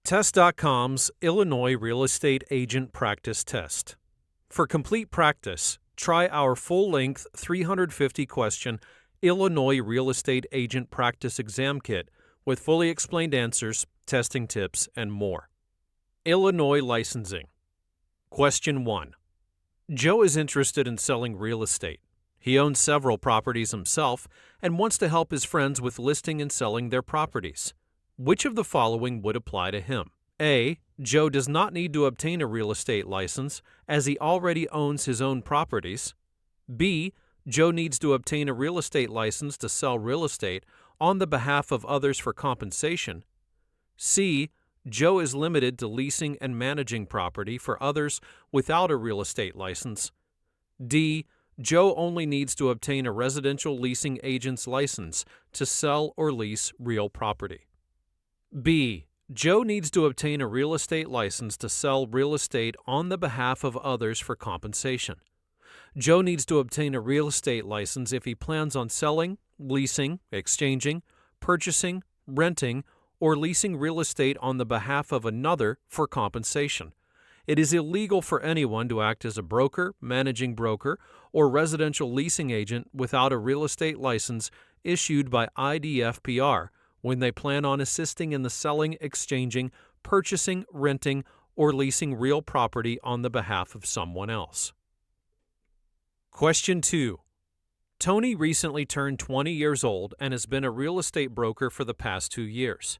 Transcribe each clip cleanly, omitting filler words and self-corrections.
Test.com's Illinois Real Estate Agent Practice Test. For complete practice, try our full-length 350-question Illinois Real Estate Agent Practice Exam Kit with fully explained answers, testing tips, and more. Illinois Licensing. Question 1. Joe is interested in selling real estate. He owns several properties himself and wants to help his friends with listing and selling their properties. Which of the following would apply to him? A. Joe does not need to obtain a real estate license as he already owns his own properties. B. Joe needs to obtain a real estate license to sell real estate on the behalf of others for compensation. C. Joe is limited to leasing and managing property for others without a real estate license. D. Joe only needs to obtain a residential leasing agent's license to sell or lease real property. B. Joe needs to obtain a real estate license to sell real estate on the behalf of others for compensation. Joe needs to obtain a real estate license if he plans on selling, leasing, exchanging, purchasing, renting, or leasing real estate on the behalf of another for compensation. It is illegal for anyone to act as a broker, managing broker, or residential leasing agent without a real estate license issued by IDFPR when they plan on assisting in the selling, exchanging, purchasing, renting, or leasing real property on the behalf of someone else. Question 2. Tony recently turned 20 years old and has been a real estate broker for the past 2 years.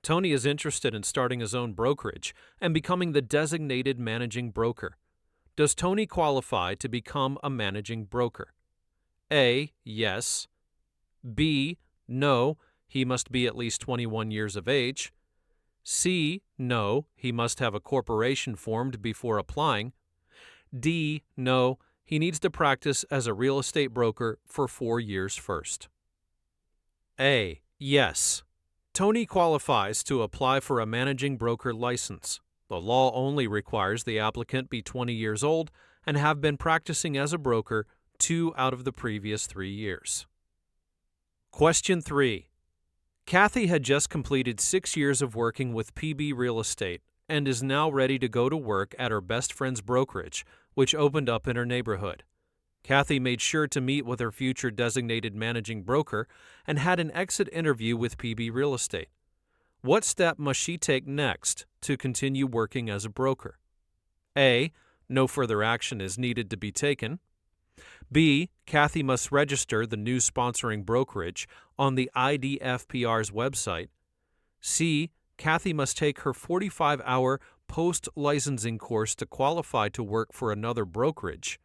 Tony is interested in starting his own brokerage and becoming the designated managing broker. Does Tony qualify to become a managing broker? A. Yes. B. No. He must be at least 21 years of age. C. No. He must have a corporation formed before applying. D. No. He needs to practice as a real estate broker for 4 years first. A. Yes. Tony qualifies to apply for a managing broker license. The law only requires the applicant be 20 years old and have been practicing as a broker 2 out of the previous 3 years. Question 3. Kathy had just completed 6 years of working with PB Real Estate and is now ready to go to work at her best friend's brokerage, which opened up in her neighborhood. Kathy made sure to meet with her future designated managing broker and had an exit interview with PB Real Estate. What step must she take next to continue working as a broker? A. No further action is needed to be taken. B. Kathy must register the new sponsoring brokerage on the IDFPR's website. C. Kathy must take her 45-hour post-licensing course to qualify to work for another brokerage.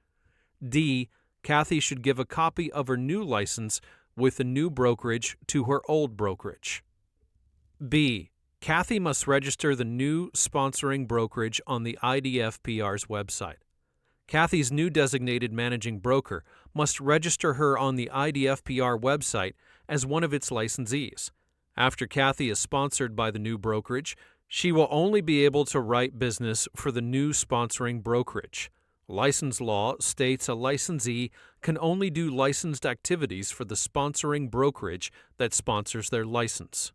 D. Kathy should give a copy of her new license with the new brokerage to her old brokerage. B. Kathy must register the new sponsoring brokerage on the IDFPR's website. Kathy's new designated managing broker must register her on the IDFPR website as one of its licensees. After Kathy is sponsored by the new brokerage, she will only be able to write business for the new sponsoring brokerage. License law states a licensee can only do licensed activities for the sponsoring brokerage that sponsors their license.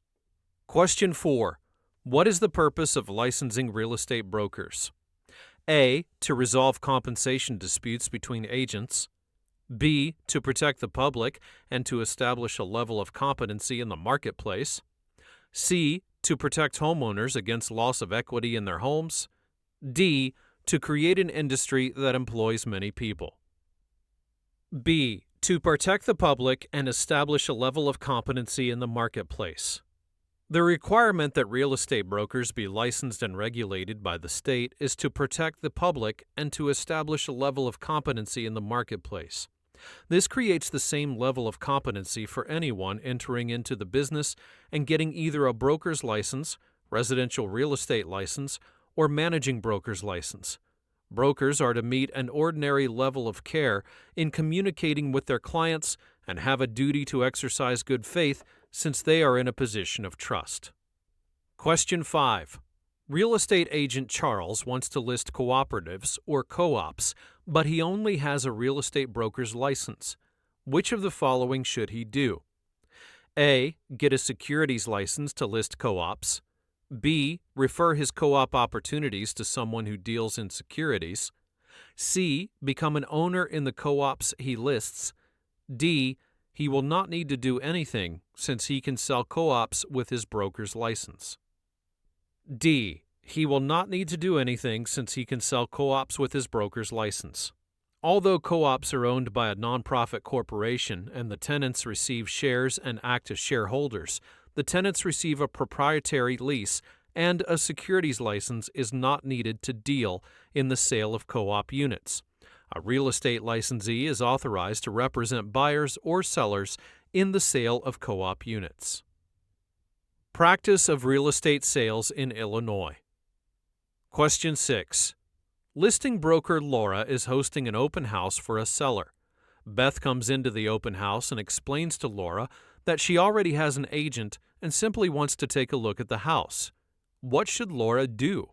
Question 4. What is the purpose of licensing real estate brokers? A. To resolve compensation disputes between agents. B. To protect the public and to establish a level of competency in the marketplace. C. To protect homeowners against loss of equity in their homes. D. To create an industry that employs many people. B. To protect the public and establish a level of competency in the marketplace. The requirement that real estate brokers be licensed and regulated by the state is to protect the public and to establish a level of competency in the marketplace. This creates the same level of competency for anyone entering into the business and getting either a broker's license, residential real estate license, or managing broker's license. Brokers are to meet an ordinary level of care in communicating with their clients and have a duty to exercise good faith since they are in a position of trust. Question 5. Real estate agent Charles wants to list cooperatives or co-ops, but he only has a real estate broker's license. Which of the following should he do? A. Get a securities license to list co-ops. B. Refer his co-op opportunities to someone who deals in securities. C. Become an owner in the co-ops he lists. D. He will not need to do anything since he can sell co-ops with his broker's license. D. He will not need to do anything since he can sell co-ops with his broker's license. Although co-ops are owned by a nonprofit corporation and the tenants receive shares and act as shareholders, the tenants receive a proprietary lease and a securities license is not needed to deal in the sale of co-op units. A real estate licensee is authorized to represent buyers or sellers in the sale of co-op units. Practice of real estate sales in Illinois. Question 6. Listing broker Laura is hosting an open house for a seller. Beth comes into the open house and explains to Laura that she already has an agent and simply wants to take a look at the house. What should Laura do?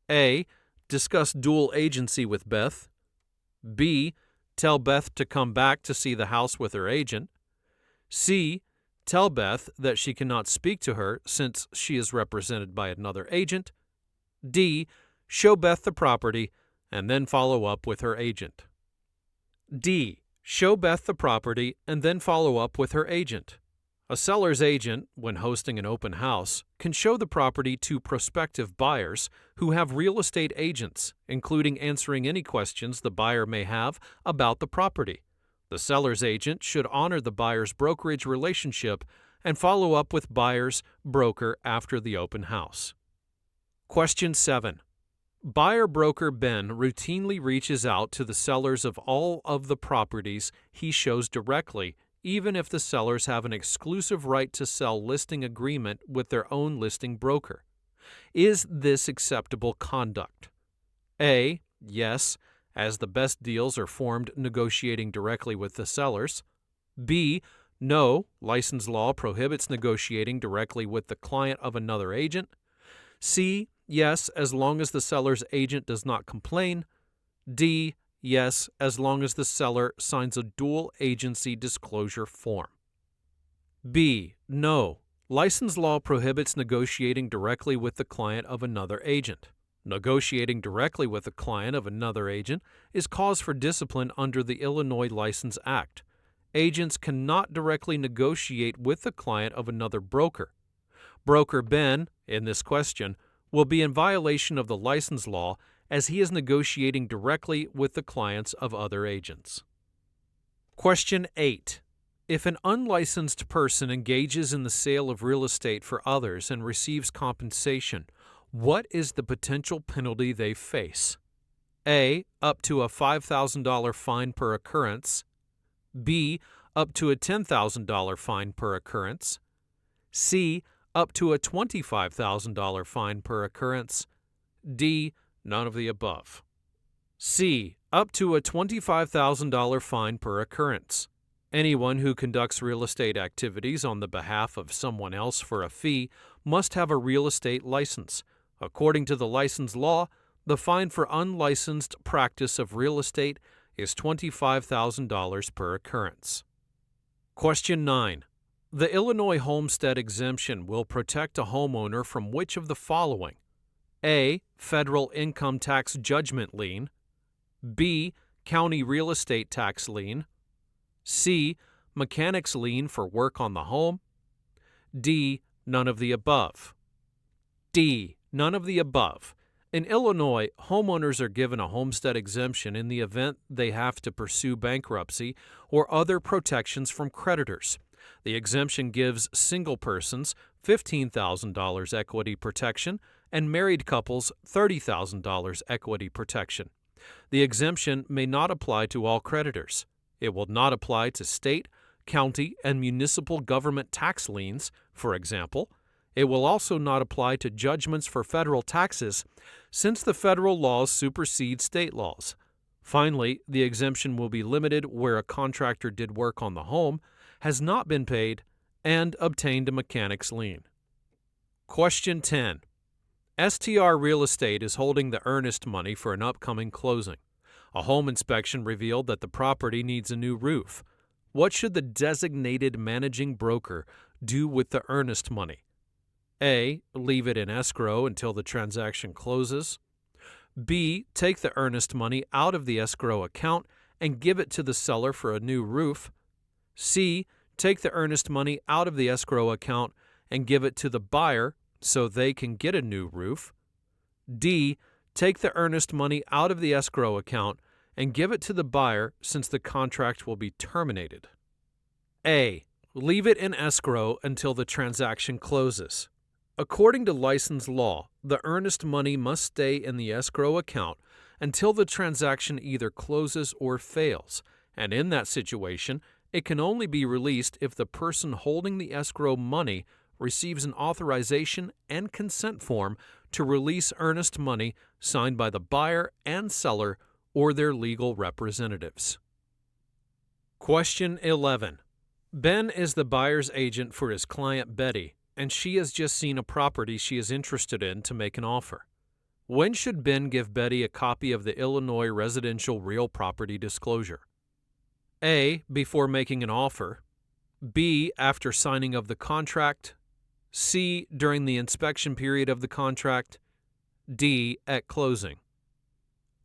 A. Discuss dual agency with Beth. B. Tell Beth to come back to see the house with her agent. C. Tell Beth that she cannot speak to her since she is represented by another agent. D. Show Beth the property and then follow up with her agent. D. Show Beth the property and then follow up with her agent. A seller's agent, when hosting an open house, can show the property to prospective buyers who have real estate agents, including answering any questions the buyer may have about the property. The seller's agent should honor the buyer's brokerage relationship and follow up with buyer's broker after the open house. Question 7. Buyer broker Ben routinely reaches out to the sellers of all of the properties he shows directly, even if the sellers have an exclusive right to sell listing agreement with their own listing broker. Is this acceptable conduct? A. Yes, as the best deals are formed negotiating directly with the sellers. B. No, license law prohibits negotiating directly with the client of another agent. C. Yes, as long as the seller's agent does not complain. D. Yes, as long as the seller signs a dual agency disclosure form. B. No, license law prohibits negotiating directly with the client of another agent. Negotiating directly with the client of another agent is cause for discipline under the Illinois License Act. Agents cannot directly negotiate with the client of another broker. Broker Ben, in this question, will be in violation of the license law as he is negotiating directly with the clients of other agents. Question 8. If an unlicensed person engages in the sale of real estate for others and receives compensation, what is the potential penalty they face? A. Up to a $5,000 fine per occurrence. B. Up to a $10,000 fine per occurrence. C. Up to a $25,000 fine per occurrence. D. None of the above. C. Up to a $25,000 fine per occurrence. Anyone who conducts real estate activities on the behalf of someone else for a fee must have a real estate license. According to the license law, the fine for unlicensed practice of real estate is $25,000 per occurrence. Question 9. The Illinois homestead exemption will protect a homeowner from which of the following? A. Federal income tax judgment lien. B. County real estate tax lien. C. Mechanics lien for work on the home. D. None of the above. D. None of the above. In Illinois, homeowners are given a homestead exemption in the event they have to pursue bankruptcy or other protections from creditors. The exemption gives single persons $15,000 equity protection and married couples $30,000 equity protection. The exemption may not apply to all creditors. It will not apply to state, county, and municipal government tax liens, for example. It will also not apply to judgments for federal taxes, since the federal laws supersede state laws. Finally, the exemption will be limited where a contractor did work on the home, has not been paid, and obtained a mechanics lien. Question 10. STR Real Estate is holding the earnest money for an upcoming closing. A home inspection revealed that the property needs a new roof. What should the designated managing broker do with the earnest money? A. Leave it in escrow until the transaction closes. B. Take the earnest money out of the escrow account and give it to the seller for a new roof. C. Take the earnest money out of the escrow account and give it to the buyer so they can get a new roof. D. Take the earnest money out of the escrow account and give it to the buyer since the contract will be terminated. A. Leave it in escrow until the transaction closes. According to license law, the earnest money must stay in the escrow account until the transaction either closes or fails, and in that situation, it can only be released if the person holding the escrow money receives an authorization and consent form to release earnest money signed by the buyer and seller or their legal representatives. Question 11. Ben is the buyer's agent for his client Betty, and she has just seen a property she is interested in to make an offer. When should Ben give Betty a copy of the Illinois Residential Real Property Disclosure? A. Before making an offer. B. After signing of the contract. C. During the inspection period of the contract. D. At closing.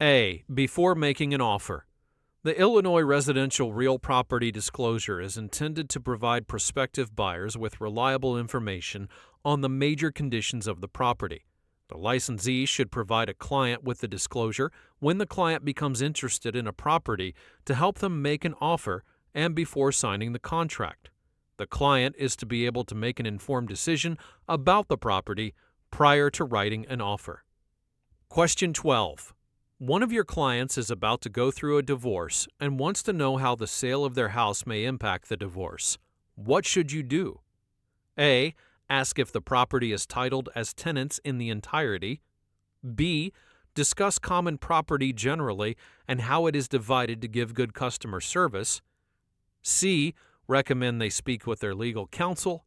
A. Before making an offer. The Illinois Residential Real Property Disclosure is intended to provide prospective buyers with reliable information on the major conditions of the property. The licensee should provide a client with the disclosure when the client becomes interested in a property to help them make an offer and before signing the contract. The client is to be able to make an informed decision about the property prior to writing an offer. Question 12. One of your clients is about to go through a divorce and wants to know how the sale of their house may impact the divorce. What should you do? A. Ask if the property is titled as tenants in the entirety. B. Discuss common property generally and how it is divided to give good customer service. C. Recommend they speak with their legal counsel.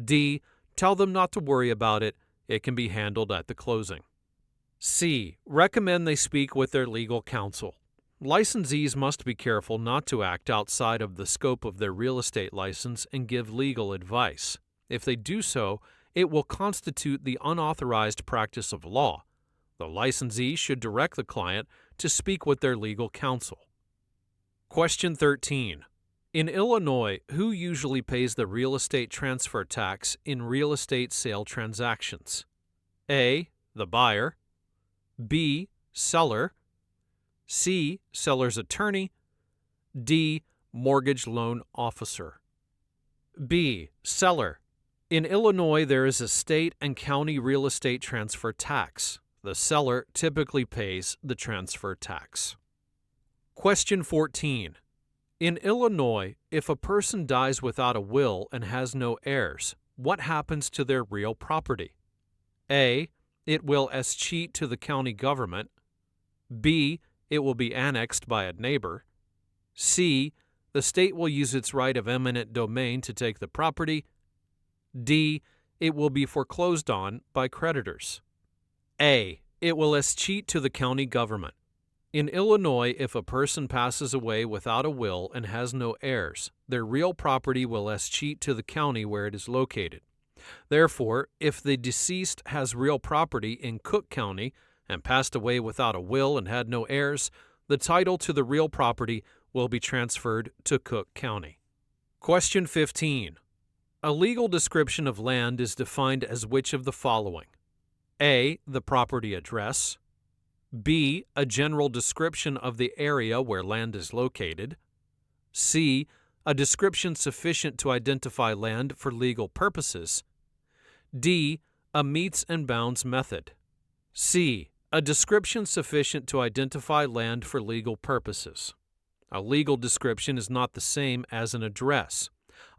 D. Tell them not to worry about it. It can be handled at the closing. C. Recommend they speak with their legal counsel. Licensees must be careful not to act outside of the scope of their real estate license and give legal advice. If they do so, it will constitute the unauthorized practice of law. The licensee should direct the client to speak with their legal counsel. Question 13. In Illinois, who usually pays the real estate transfer tax in real estate sale transactions? A. The buyer. B. Seller. C. Seller's attorney. D. Mortgage loan officer. B. Seller. In Illinois, there is a state and county real estate transfer tax. The seller typically pays the transfer tax. Question 14. In Illinois, if a person dies without a will and has no heirs, what happens to their real property? A. It will escheat to the county government. B. It will be annexed by a neighbor. C. The state will use its right of eminent domain to take the property. D. It will be foreclosed on by creditors. A. It will escheat to the county government. In Illinois, if a person passes away without a will and has no heirs, their real property will escheat to the county where it is located. Therefore, if the deceased has real property in Cook County and passed away without a will and had no heirs, the title to the real property will be transferred to Cook County. Question 15. A legal description of land is defined as which of the following? A. The property address. B. A general description of the area where land is located. C. A description sufficient to identify land for legal purposes. D. A metes and bounds method. C. A description sufficient to identify land for legal purposes. A legal description is not the same as an address.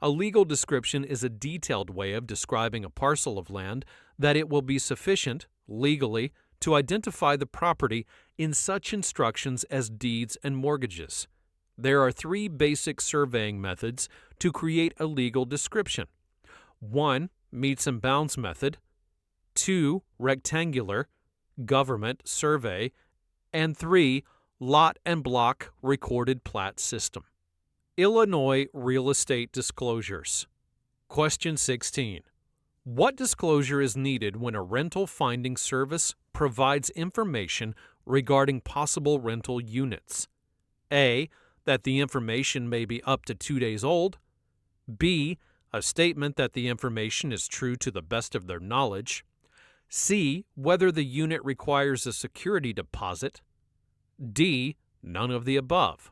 A legal description is a detailed way of describing a parcel of land that it will be sufficient, legally, to identify the property in such instructions as deeds and mortgages. There are 3 basic surveying methods to create a legal description. 1. Metes and bounds method. 2. Rectangular, government, survey. And 3. Lot and block recorded plat system. Illinois real estate disclosures. Question 16. What disclosure is needed when a rental finding service provides information regarding possible rental units? A. That the information may be up to 2 days old. B. A statement that the information is true to the best of their knowledge. C. Whether the unit requires a security deposit. D. None of the above.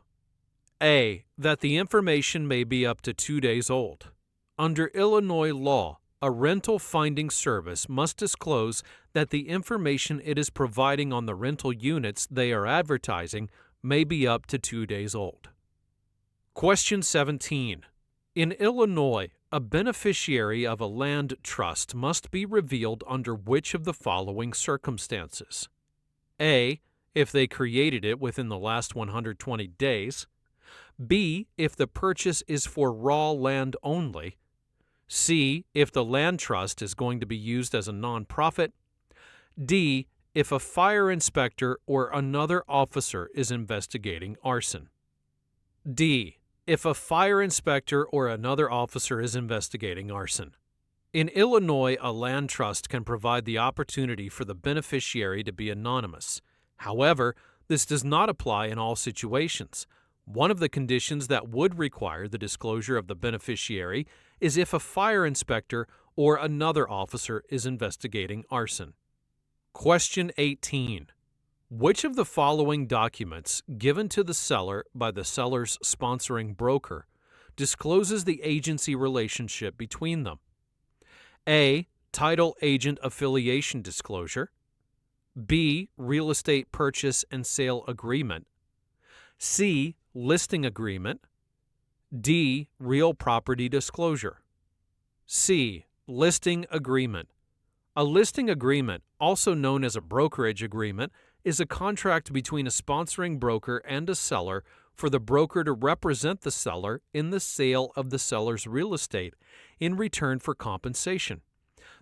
A. That the information may be up to 2 days old. Under Illinois law, a rental finding service must disclose that the information it is providing on the rental units they are advertising may be up to 2 days old. Question 17. In Illinois, a beneficiary of a land trust must be revealed under which of the following circumstances? A. If they created it within the last 120 days. B. If the purchase is for raw land only. C. If the land trust is going to be used as a nonprofit. D. If a fire inspector or another officer is investigating arson. D. If a fire inspector or another officer is investigating arson. In Illinois, a land trust can provide the opportunity for the beneficiary to be anonymous. However, this does not apply in all situations. One of the conditions that would require the disclosure of the beneficiary is if a fire inspector or another officer is investigating arson. Question 18. Which of the following documents given to the seller by the seller's sponsoring broker discloses the agency relationship between them? A. Title agent affiliation disclosure. B. Real estate purchase and sale agreement. C. Listing agreement. D. Real property disclosure. C. Listing agreement. A listing agreement, also known as a brokerage agreement, is a contract between a sponsoring broker and a seller for the broker to represent the seller in the sale of the seller's real estate in return for compensation.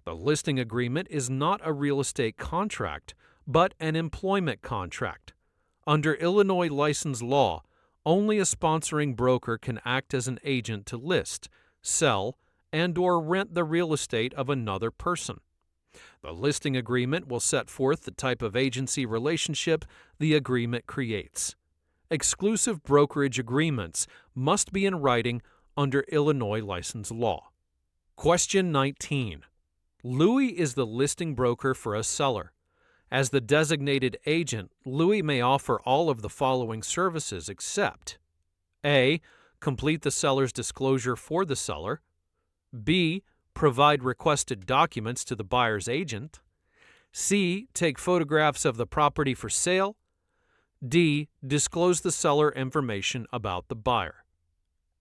The listing agreement is not a real estate contract, but an employment contract. Under Illinois license law, only a sponsoring broker can act as an agent to list, sell, and/or rent the real estate of another person. The listing agreement will set forth the type of agency relationship the agreement creates. Exclusive brokerage agreements must be in writing under Illinois license law. Question 19. Louis is the listing broker for a seller. As the designated agent, Louis may offer all of the following services except A. Complete the seller's disclosure for the seller. B. Provide requested documents to the buyer's agent. C. Take photographs of the property for sale. D. Disclose the seller information about the buyer.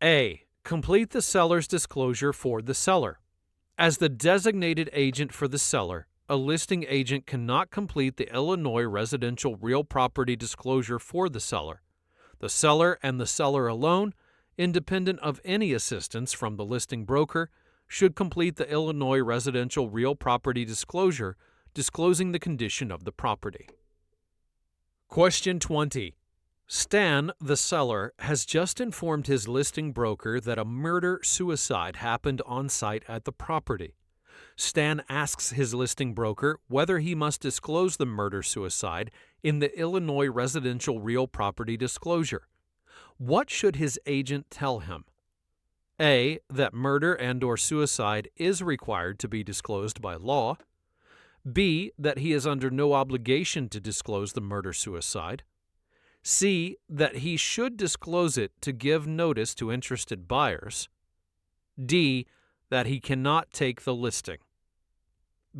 A. Complete the seller's disclosure for the seller. As the designated agent for the seller, a listing agent cannot complete the Illinois residential real property disclosure for the seller. The seller and the seller alone, independent of any assistance from the listing broker, should complete the Illinois residential real property disclosure, disclosing the condition of the property. Question 20. Stan, the seller, has just informed his listing broker that a murder-suicide happened on site at the property. Stan asks his listing broker whether he must disclose the murder-suicide in the Illinois residential real property disclosure. What should his agent tell him? A. That murder and/or suicide is required to be disclosed by law. B. That he is under no obligation to disclose the murder-suicide. C. That he should disclose it to give notice to interested buyers. D. That he cannot take the listing.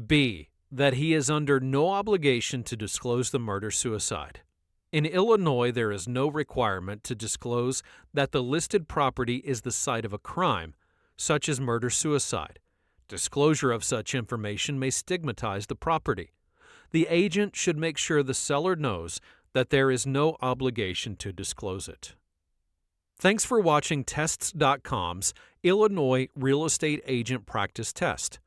B. That he is under no obligation to disclose the murder-suicide. In Illinois, there is no requirement to disclose that the listed property is the site of a crime, such as murder-suicide. Disclosure of such information may stigmatize the property. The agent should make sure the seller knows that there is no obligation to disclose it. Thanks for watching Tests.com's Illinois Real Estate Agent Practice Test.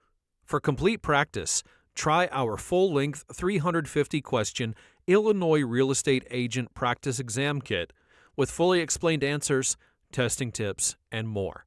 For complete practice, try our full-length 350-question Illinois Real Estate Agent Practice Exam Kit with fully explained answers, testing tips, and more.